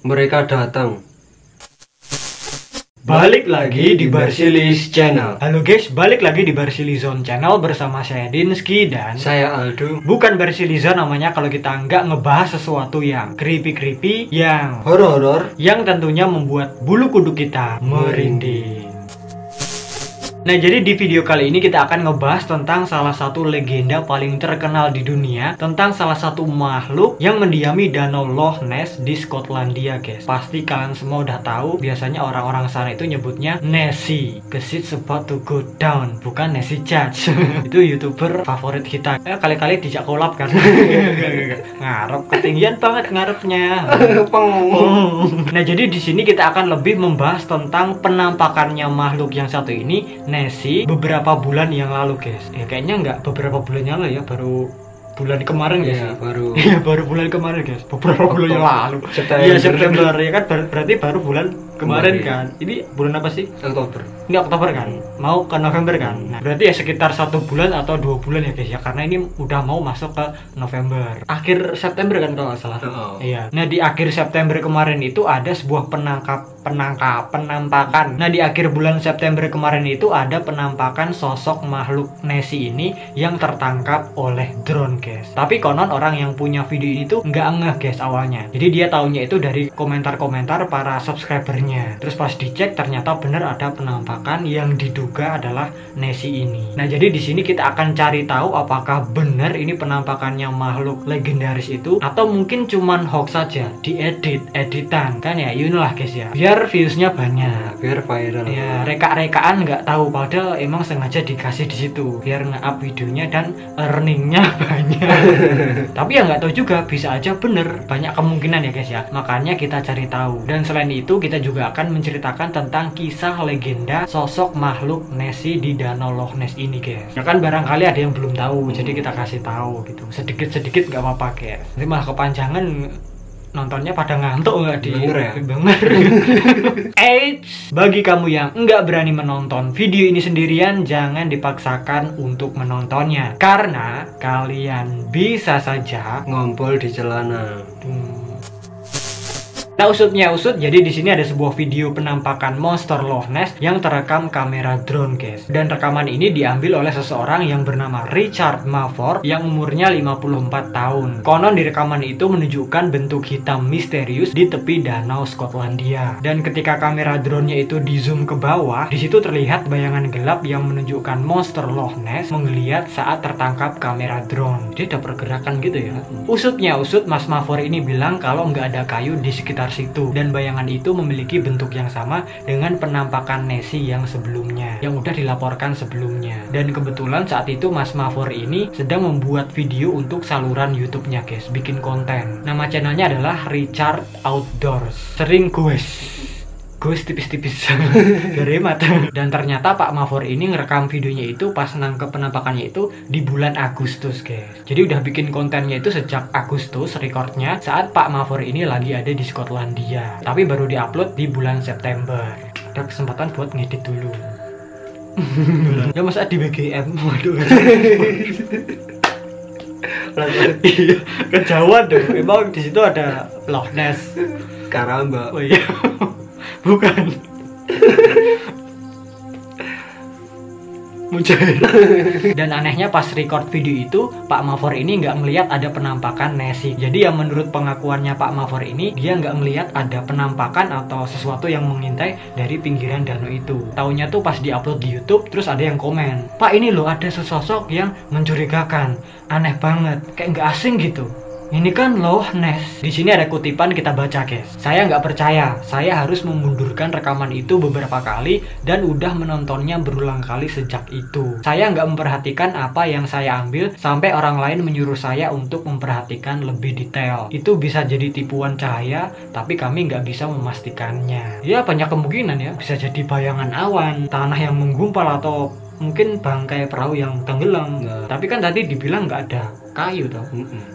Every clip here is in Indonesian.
mereka datang. Balik lagi di Barsilis Channel. Halo guys, balik lagi di Barsilizon Channel bersama saya Dinski dan Saya Aldo. bukan Barsilizon namanya kalau kita nggak ngebahas sesuatu yang creepy, yang Horor. yang tentunya membuat bulu kuduk kita merinding. Nah, jadi di video kali ini kita akan ngebahas tentang salah satu legenda paling terkenal di dunia, tentang salah satu makhluk yang mendiami danau Loch Ness di Skotlandia, guys. Pasti kalian semua udah tahu, biasanya orang-orang sana itu nyebutnya Nessie. Cause it's about to go down, bukan Nessie Judge. Itu YouTuber favorit kita. Kali-kali dijak collab kan. Ngarep ketinggian banget ngarepnya. Nah, jadi di sini kita akan lebih membahas tentang penampakannya makhluk yang satu ini, Nessie, beberapa bulan yang lalu, guys. Ya kayaknya nggak beberapa bulan yang lalu ya, baru bulan kemarin, guys. Iya, baru. Iya, baru bulan kemarin, guys. Beberapa bulan yang lalu. Iya, September ya kan, berarti baru bulan kemarin kan. Ini bulan apa sih? Oktober. Ini Oktober kan, mau ke November kan. Nah, berarti ya sekitar 1 bulan atau 2 bulan ya, guys ya, karena ini udah mau masuk ke November, akhir September kan kalau nggak salah. Iya. Nah, di akhir September kemarin itu ada sebuah penampakan. Nah, di akhir bulan September kemarin itu ada penampakan sosok makhluk Nessie ini yang tertangkap oleh drone, guys. Tapi konon orang yang punya video ini tuh nggak ngeh, guys, awalnya. Jadi dia taunya itu dari komentar-komentar para subscribernya. Terus pas dicek ternyata bener ada penampakan yang diduga adalah Nessie ini. Nah, jadi di sini kita akan cari tahu apakah benar ini penampakannya makhluk legendaris itu atau mungkin cuman hoax saja, editan kan ya, you know lah, guys ya. Biar viewsnya banyak, Biar viral. ya reka-rekaan nggak tahu, padahal emang sengaja dikasih di situ biar nge-up videonya dan earningnya banyak. Tapi ya nggak tahu juga, bisa aja bener, banyak kemungkinan ya, guys ya. Makanya kita cari tahu. Dan selain itu kita juga akan menceritakan tentang kisah legenda sosok makhluk Nessie di danau Loch Ness ini, guys. Ya kan barangkali ada yang belum tahu, jadi kita kasih tahu gitu. Sedikit-sedikit nggak apa-apa, guys. Nanti malah kepanjangan, nontonnya pada ngantuk nggak di denger. Eits, bagi kamu yang nggak berani menonton video ini sendirian, jangan dipaksakan untuk menontonnya karena kalian bisa saja Ngompol di celana. Nah, usutnya usut, jadi di sini ada sebuah video penampakan monster Loch Ness yang terekam kamera drone, guys. Dan rekaman ini diambil oleh seseorang yang bernama Richard Mavor yang umurnya 54 tahun. Konon di rekaman itu menunjukkan bentuk hitam misterius di tepi danau Skotlandia. Dan ketika kamera drone-nya itu di zoom ke bawah, di situ terlihat bayangan gelap yang menunjukkan monster Loch Ness menggeliat saat tertangkap kamera drone. Dia ada pergerakan gitu ya. Usutnya usut, Mas Mavor ini bilang kalau nggak ada kayu di sekitar situ, dan bayangan itu memiliki bentuk yang sama dengan penampakan Nessie yang sebelumnya, yang udah dilaporkan sebelumnya. Dan kebetulan saat itu Mas Mavor ini sedang membuat video untuk saluran YouTube-nya, guys, bikin konten. Nama channelnya adalah Richard Outdoors. Sering Gus tipis-tipis dari mata. Dan ternyata Pak Mavor ini ngerekam videonya itu pas nangkep penampakannya itu di bulan Agustus, guys. Jadi udah bikin kontennya itu sejak Agustus recordnya saat Pak Mavor ini lagi ada di Skotlandia. Tapi baru diupload di bulan September. Ada kesempatan buat ngedit dulu. Ya masa di BGM, waduh. Iya, kejauhan tuh. Emang di situ ada Loch Ness. Karamba. Oh iya. Bukan. Mujair. Dan anehnya pas record video itu Pak Mavor ini nggak ngelihat ada penampakan Nessie. Jadi ya menurut pengakuannya Pak Mavor ini, dia nggak ngelihat ada penampakan atau sesuatu yang mengintai dari pinggiran danau itu. Taunya tuh pas diupload di YouTube, terus ada yang komen, "Pak, ini loh ada sesosok yang mencurigakan, aneh banget, kayak nggak asing gitu. Ini kan Loch Ness." Di sini ada kutipan, kita baca, guys. "Saya nggak percaya. Saya harus memundurkan rekaman itu beberapa kali dan udah menontonnya berulang kali sejak itu. Saya nggak memperhatikan apa yang saya ambil sampai orang lain menyuruh saya untuk memperhatikan lebih detail. Itu bisa jadi tipuan cahaya, tapi kami nggak bisa memastikannya." Ya banyak kemungkinan ya. Bisa jadi bayangan awan, tanah yang menggumpal, atau mungkin bangkai perahu yang tenggelam. Tapi kan tadi dibilang nggak ada kayu toh.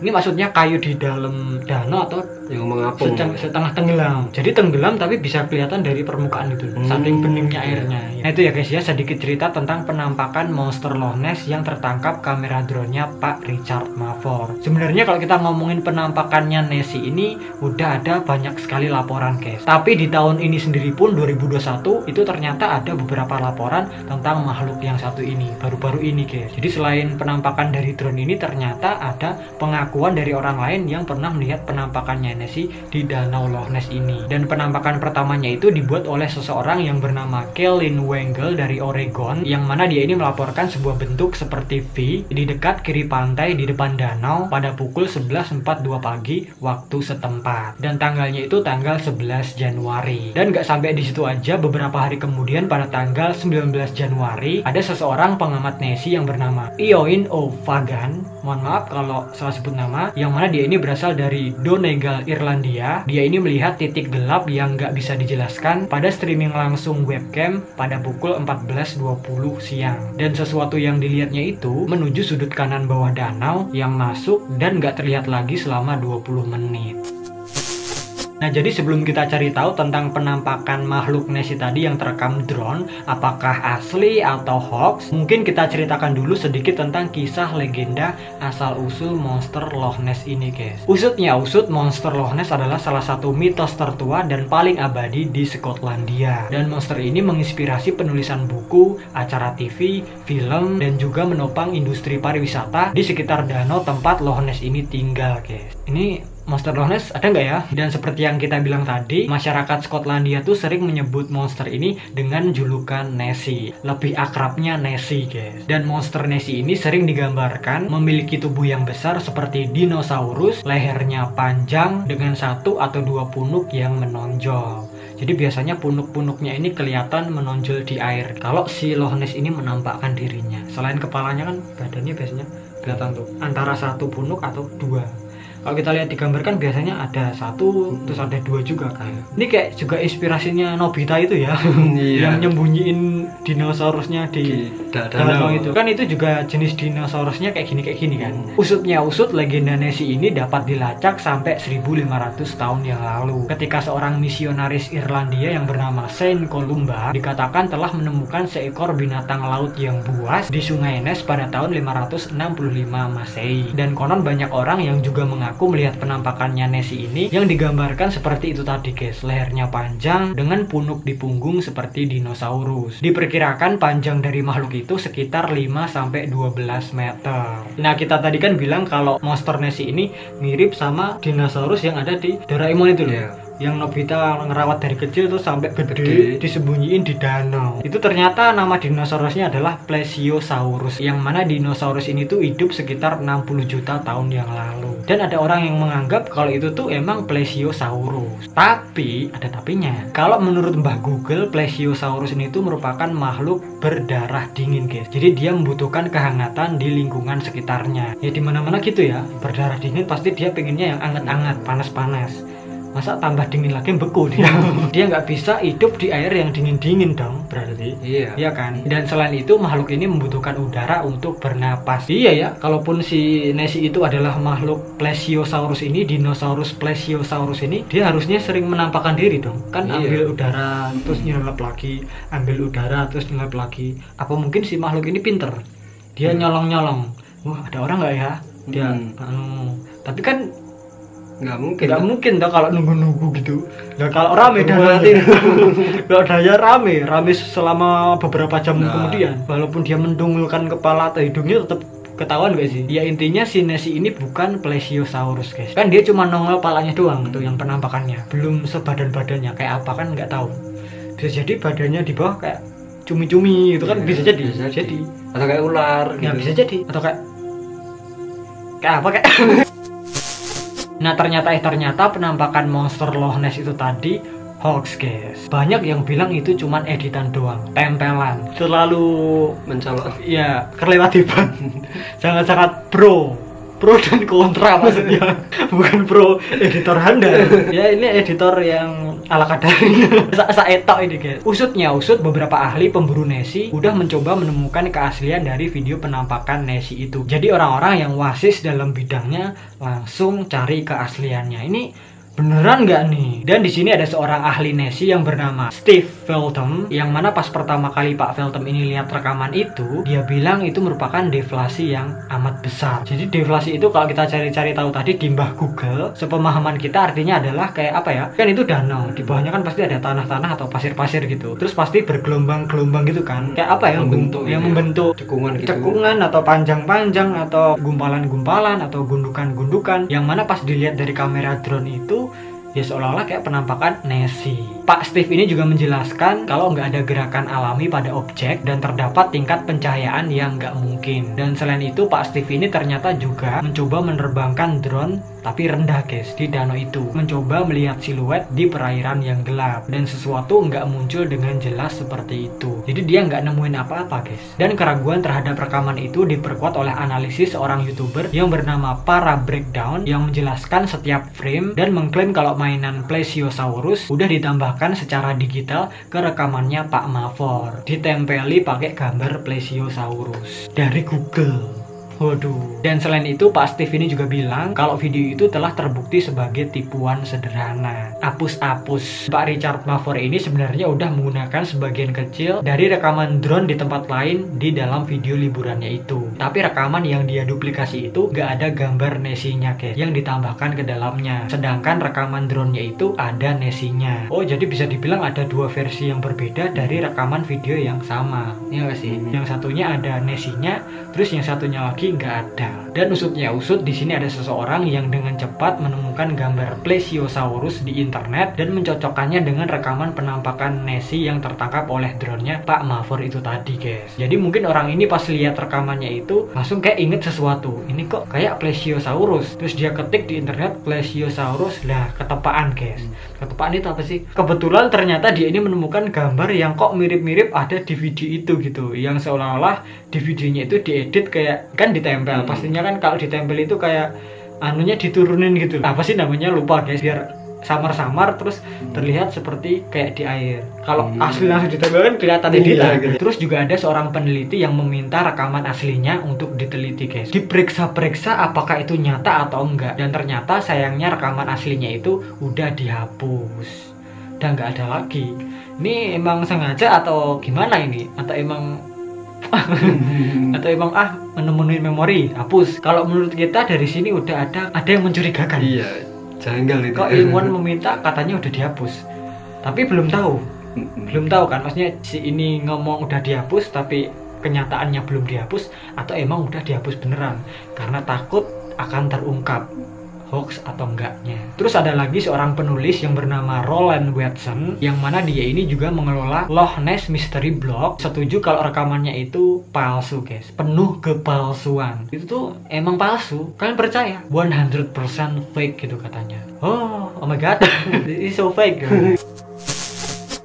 Ini maksudnya kayu di dalam danau atau yang mengapung. Setengah tenggelam. Jadi tenggelam tapi bisa kelihatan dari permukaan itu. Saking beningnya airnya. Nah itu ya guys ya, sedikit cerita tentang penampakan monster Loch Ness yang tertangkap kamera drone-nya Pak Richard Mavor. Sebenarnya kalau kita ngomongin penampakannya Nessie ini udah ada banyak sekali laporan guys. Tapi di tahun ini sendiri pun 2021 itu ternyata ada beberapa laporan tentang makhluk yang satu ini baru-baru ini guys. Jadi selain penampakan dari drone ini, ternyata ada pengakuan dari orang lain yang pernah melihat penampakannya Nessie di danau Loch Ness ini. Dan penampakan pertamanya itu dibuat oleh seseorang yang bernama Kellen Wengel dari Oregon, yang mana dia ini melaporkan sebuah bentuk seperti V di dekat kiri pantai di depan danau pada pukul 11.42 pagi waktu setempat. Dan tanggalnya itu tanggal 11 Januari. Dan gak sampai di situ aja, beberapa hari kemudian pada tanggal 19 Januari ada seseorang pengamat Nessie yang bernama Eoin O'Fagan, mohon maaf kalau salah sebut nama, yang mana dia ini berasal dari Donegal, Irlandia. Dia ini melihat titik gelap yang gak bisa dijelaskan pada streaming langsung webcam pada pukul 14.20 siang. Dan sesuatu yang dilihatnya itu menuju sudut kanan bawah danau yang masuk dan gak terlihat lagi selama 20 menit. Nah jadi sebelum kita cari tahu tentang penampakan makhluk Nessie tadi yang terekam drone, apakah asli atau hoax, mungkin kita ceritakan dulu sedikit tentang kisah legenda asal-usul monster Loch Ness ini guys. Usutnya usut, monster Loch Ness adalah salah satu mitos tertua dan paling abadi di Skotlandia. Dan monster ini menginspirasi penulisan buku, acara TV, film, dan juga menopang industri pariwisata di sekitar danau tempat Loch Ness ini tinggal guys. Ini monster Loch Ness ada nggak ya? Dan seperti yang kita bilang tadi, masyarakat Skotlandia tuh sering menyebut monster ini dengan julukan Nessie. Lebih akrabnya Nessie guys. Dan monster Nessie ini sering digambarkan memiliki tubuh yang besar seperti dinosaurus, lehernya panjang dengan 1 atau 2 punuk yang menonjol. Jadi biasanya punuk-punuknya ini kelihatan menonjol di air kalau si Loch Ness ini menampakkan dirinya. Selain kepalanya kan badannya biasanya kelihatan tuh antara 1 punuk atau 2. Kalau kita lihat digambarkan biasanya ada 1 terus ada 2 juga kan. Ini kayak juga inspirasinya Nobita itu ya. Yang nyembunyiin dinosaurusnya di danau itu. Kan itu juga jenis dinosaurusnya kayak gini kan. Usutnya usut, legenda Nessie ini dapat dilacak sampai 1500 tahun yang lalu. Ketika seorang misionaris Irlandia yang bernama Saint Columba dikatakan telah menemukan seekor binatang laut yang buas di Sungai Ness pada tahun 565 Masehi. Dan konon banyak orang yang juga mengaku melihat penampakannya Nessie ini yang digambarkan seperti itu tadi guys, lehernya panjang dengan punuk di punggung seperti dinosaurus. Diperkirakan panjang dari makhluk itu sekitar 5-12 meter. Nah kita tadi kan bilang kalau monster Nessie ini mirip sama dinosaurus yang ada di Doraemon itu loh. Yang Nobita ngerawat dari kecil tuh sampai gede disembunyiin di danau. Itu ternyata nama dinosaurusnya adalah Plesiosaurus, yang mana dinosaurus ini tuh hidup sekitar 60 juta tahun yang lalu. Dan ada orang yang menganggap kalau itu tuh emang Plesiosaurus. Tapi ada tapinya. Kalau menurut Mbah Google, Plesiosaurus ini tuh merupakan makhluk berdarah dingin guys. Jadi dia membutuhkan kehangatan di lingkungan sekitarnya. Ya dimana-mana gitu ya, berdarah dingin pasti dia pengennya yang anget-anget, panas-panas. Masa tambah dingin lagi beku dia. Dia nggak bisa hidup di air yang dingin-dingin dong berarti. Iya kan. Dan selain itu makhluk ini membutuhkan udara untuk bernapas. Iya ya, kalaupun si Nessie itu adalah makhluk Plesiosaurus ini, dinosaurus Plesiosaurus ini, dia harusnya sering menampakkan diri dong. Kan ambil udara terus nyelap lagi, ambil udara terus nyelap lagi. Apa mungkin si makhluk ini pinter? Dia nyolong-nyolong. Wah, ada orang nggak ya? Dia tapi kan nggak mungkin dong kalau nunggu gitu. Nah, kalau rame kalau daya rame selama beberapa jam kemudian, walaupun dia mendungulkan kepala atau hidungnya tetap ketahuan gak sih? Ya intinya si Nessie ini bukan Plesiosaurus guys. Kan dia cuma nongol palanya doang tuh yang penampakannya, belum sebadan-badannya kayak apa kan nggak tahu. Bisa jadi badannya di bawah kayak cumi-cumi gitu kan, bisa jadi atau kayak ular gitu. Ya bisa jadi, atau kayak apa kayak Nah ternyata penampakan monster Loch Ness itu tadi hoax guys. Banyak yang bilang itu cuman editan doang, tempelan. Terlalu mencolok. Ya kelewat hebat. Sangat-sangat pro pro dan kontra maksudnya. Bukan pro editor handal. Ya ini editor yang ala kadarnya. Saetok ini guys. Usut beberapa ahli pemburu Nessie udah mencoba menemukan keaslian dari video penampakan Nessie itu. Jadi orang-orang yang wasis dalam bidangnya langsung cari keasliannya. Ini beneran nggak nih? Dan di sini ada seorang ahli Nessie yang bernama Steve Feltham, yang mana pas pertama kali Pak Feltham ini lihat rekaman itu, dia bilang itu merupakan deflasi yang amat besar. Jadi deflasi itu kalau kita cari-cari tahu tadi di mbah Google, sepemahaman kita artinya adalah kayak apa ya? Kan itu danau, di bawahnya kan pasti ada tanah-tanah atau pasir-pasir gitu. Terus pasti bergelombang-gelombang gitu kan? Kayak apa ya? Membentuk cekungan gitu. Cekungan atau panjang-panjang atau gumpalan-gumpalan atau gundukan-gundukan, yang mana pas dilihat dari kamera drone itu ya seolah-olah kayak penampakan Nessie. Pak Steve ini juga menjelaskan kalau nggak ada gerakan alami pada objek dan terdapat tingkat pencahayaan yang nggak mungkin. Dan selain itu Pak Steve ini ternyata juga mencoba menerbangkan drone tapi rendah guys di danau itu, mencoba melihat siluet di perairan yang gelap dan sesuatu nggak muncul dengan jelas seperti itu. Jadi dia nggak nemuin apa-apa guys. Dan keraguan terhadap rekaman itu diperkuat oleh analisis seorang YouTuber yang bernama Para Breakdown yang menjelaskan setiap frame dan mengklaim kalau mainan Plesiosaurus udah ditambahkan secara digital ke rekamannya Pak Mavor, ditempeli pakai gambar Plesiosaurus dari Google. Waduh. Dan selain itu Pak Steve ini juga bilang kalau video itu telah terbukti sebagai tipuan sederhana, apus-apus. Pak Richard Mavor ini sebenarnya udah menggunakan sebagian kecil dari rekaman drone di tempat lain di dalam video liburannya itu. Tapi rekaman yang dia duplikasi itu gak ada gambar Nessie-nya guys yang ditambahkan ke dalamnya. Sedangkan rekaman drone-nya itu ada Nessie-nya. Oh, jadi bisa dibilang ada dua versi yang berbeda dari rekaman video yang sama. Iya gak sih? Yang satunya ada Nessie-nya, terus yang satunya lagi nggak ada. Dan usutnya usut, di sini ada seseorang yang dengan cepat menemukan gambar Plesiosaurus di internet dan mencocokkannya dengan rekaman penampakan Nessie yang tertangkap oleh drone-nya Pak Mavor itu tadi guys. Jadi mungkin orang ini pas lihat rekamannya itu langsung kayak inget sesuatu, ini kok kayak Plesiosaurus, terus dia ketik di internet Plesiosaurus, lah ketepaan guys. Ketepaan itu apa sih? Kebetulan ternyata dia ini menemukan gambar yang kok mirip-mirip ada di video itu gitu, yang seolah-olah di videonya itu diedit kayak kan ditempel. Pastinya kan kalau ditempel itu kayak anunya diturunin gitu. Apa sih namanya, lupa guys, biar samar-samar terus terlihat seperti kayak di air. Kalau asli langsung ditempel kan kelihatan editan gitu. Terus juga ada seorang peneliti yang meminta rekaman aslinya untuk diteliti guys, diperiksa-periksa apakah itu nyata atau enggak. Dan ternyata sayangnya rekaman aslinya itu udah dihapus, udah nggak ada lagi. Ini emang sengaja atau gimana ini? Atau emang atau emang menemukan memori hapus? Kalau menurut kita dari sini udah ada yang mencurigakan. Iya, janggal itu. Kok ilmuwan meminta katanya udah dihapus, tapi belum tahu kan, maksudnya si ini ngomong udah dihapus tapi kenyataannya belum dihapus, atau emang udah dihapus beneran karena takut akan terungkap hoax atau enggaknya. Terus ada lagi seorang penulis yang bernama Roland Watson, yang mana dia ini juga mengelola Loch Ness Mystery Blog. Setuju kalau rekamannya itu palsu guys, penuh kepalsuan. Itu tuh emang palsu, kalian percaya? 100% fake gitu katanya. Oh my god, this is so fake guys.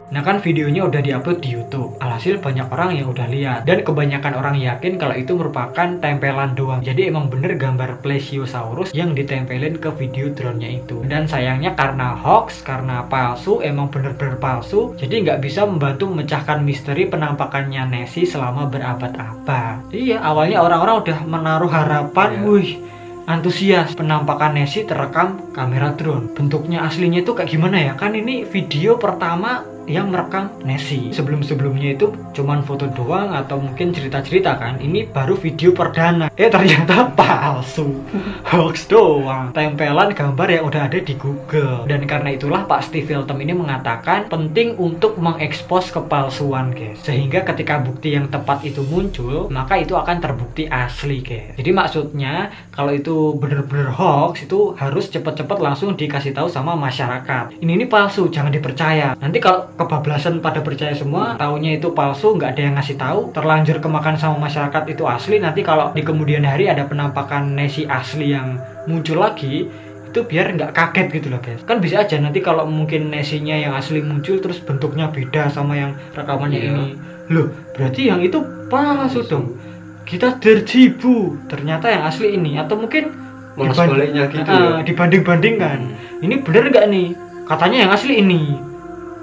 Nah kan videonya udah diupload di YouTube, alhasil banyak orang yang udah lihat, dan kebanyakan orang yakin kalau itu merupakan tempelan doang. Jadi emang bener gambar Plesiosaurus yang ditempelin ke video drone-nya itu. Dan sayangnya karena hoax, karena palsu, emang bener-bener palsu, jadi nggak bisa membantu memecahkan misteri penampakannya Nessie selama berabad-abad. Iya, awalnya orang-orang udah menaruh harapan, wih, antusias penampakan Nessie terekam kamera drone. Bentuknya aslinya itu kayak gimana ya? Kan ini video pertama yang merekam Nessie. Sebelum-sebelumnya itu cuman foto doang atau mungkin cerita-cerita kan. Ini baru video perdana. Ternyata palsu. Hoax doang. Tempelan gambar yang udah ada di Google. Dan karena itulah Pak Steve Feltham ini mengatakan penting untuk mengekspos kepalsuan guys. Sehingga ketika bukti yang tepat itu muncul, maka itu akan terbukti asli guys. Jadi maksudnya kalau itu bener-bener hoax, itu harus cepet-cepet langsung dikasih tahu sama masyarakat. Ini palsu, jangan dipercaya. Nanti kalau kebablasan pada percaya semua, taunya itu palsu, nggak ada yang ngasih tahu, terlanjur kemakan sama masyarakat itu asli. Nanti kalau di kemudian hari ada penampakan Nessie asli yang muncul lagi, itu biar nggak kaget gitu loh guys. Kan bisa aja nanti kalau mungkin Nessie-nya yang asli muncul terus bentuknya beda sama yang rekamannya ini. Loh, berarti yang itu palsu dong. Kita tertipu, ternyata yang asli ini. Atau mungkin Malah sebaliknya gitu ya. Dibanding-bandingkan. Ini bener nggak nih? Katanya yang asli ini.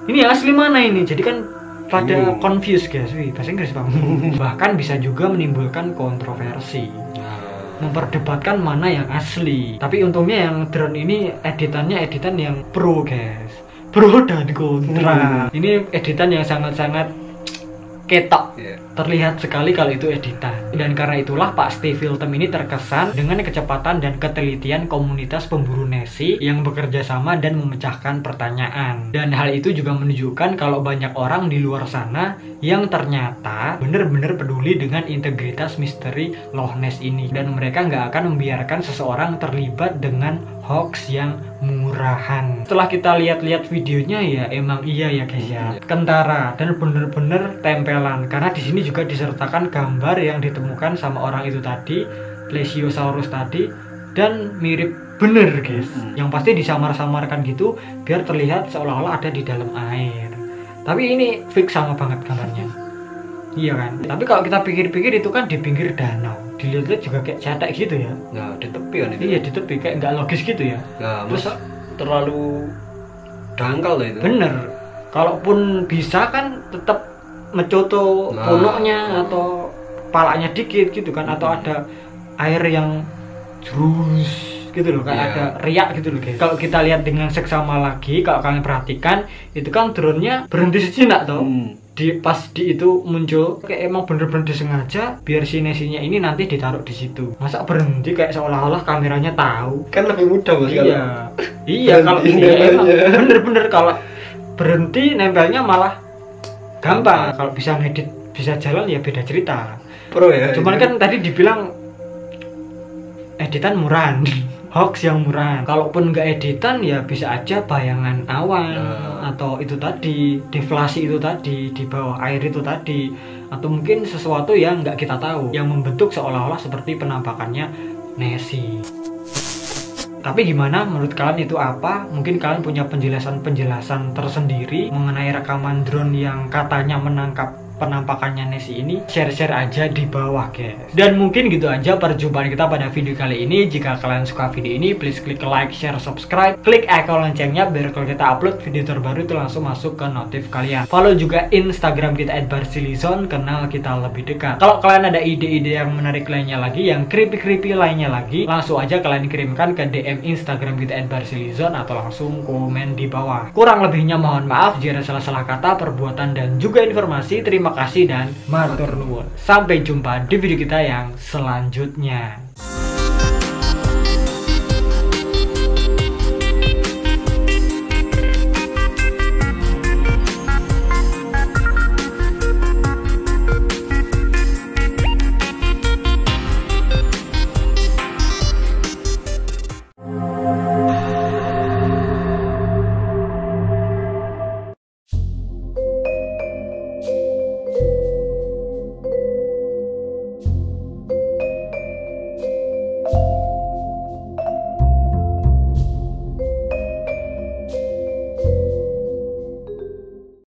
Ini yang asli mana ini? Jadi kan pada confused guys. Wih, bahasa Inggris Bang. Bahkan bisa juga menimbulkan kontroversi. Memperdebatkan mana yang asli. Tapi untungnya yang drone ini editannya editan yang pro guys. Pro dan kontra. Ini editan yang sangat-sangat ketok. Terlihat sekali kalau itu editan. Dan karena itulah Pak Steve Filtem ini terkesan dengan kecepatan dan ketelitian komunitas pemburu nesi yang bekerja sama dan memecahkan pertanyaan. Dan hal itu juga menunjukkan kalau banyak orang di luar sana yang ternyata benar-benar peduli dengan integritas misteri Loch Ness ini. Dan mereka nggak akan membiarkan seseorang terlibat dengan hoax yang murahan. Setelah kita lihat-lihat videonya ya emang iya ya guys ya, kentara dan bener-bener tempelan. Karena di sini juga disertakan gambar yang ditemukan sama orang itu tadi, Plesiosaurus tadi, dan mirip bener guys. Yang pasti disamar-samarkan gitu biar terlihat seolah-olah ada di dalam air. Tapi ini fix sama banget gambarnya. Iya kan? Tapi kalau kita pikir-pikir itu kan di pinggir danau. Dilihat-lihat juga kayak cetek gitu ya. Nah, di tepi kan itu. Iya, di tepi kayak nggak logis gitu ya. Nah, Terus terlalu dangkal lah itu. bener. Kalaupun bisa kan tetap mencoto punuknya atau palanya dikit gitu kan, atau ada air yang jurus gitu loh, kayak ada riak gitu loh guys. Kalau kita lihat dengan seksama lagi, kalau kalian perhatikan itu kan drone-nya berhenti sejenak toh. Pas di itu muncul kayak emang bener-bener disengaja biar sinesinya ini nanti ditaruh di situ. Masa berhenti kayak seolah-olah kameranya tahu? Kan lebih mudah Mas. Iya kalau emang bener-bener kalau berhenti nempelnya malah gampang. Kalau bisa ngedit bisa jalan ya beda cerita. Pro ya. Cuman kan tadi dibilang editan murahan. Hoax yang murahan. Kalaupun nggak editan ya bisa aja bayangan awan atau itu tadi deflasi itu tadi di bawah air itu tadi, atau mungkin sesuatu yang nggak kita tahu yang membentuk seolah-olah seperti penampakannya Nessie. Tapi gimana menurut kalian itu apa? Mungkin kalian punya penjelasan tersendiri mengenai rekaman drone yang katanya menangkap penampakannya Nessie ini. Share-share aja di bawah guys. Dan mungkin gitu aja perjumpaan kita pada video kali ini. Jika kalian suka video ini, please klik like, share, subscribe, klik icon loncengnya biar kalau kita upload video terbaru itu langsung masuk ke notif kalian. Follow juga Instagram kita @barsilizon, kenal kita lebih dekat. Kalau kalian ada ide-ide yang menarik lainnya lagi, yang creepy lainnya lagi, langsung aja kalian kirimkan ke DM Instagram kita @barsilizon atau langsung komen di bawah. Kurang lebihnya mohon maaf jika ada salah-salah kata, perbuatan dan juga informasi. Terima kasih dan matur nuwun. Sampai jumpa di video kita yang selanjutnya.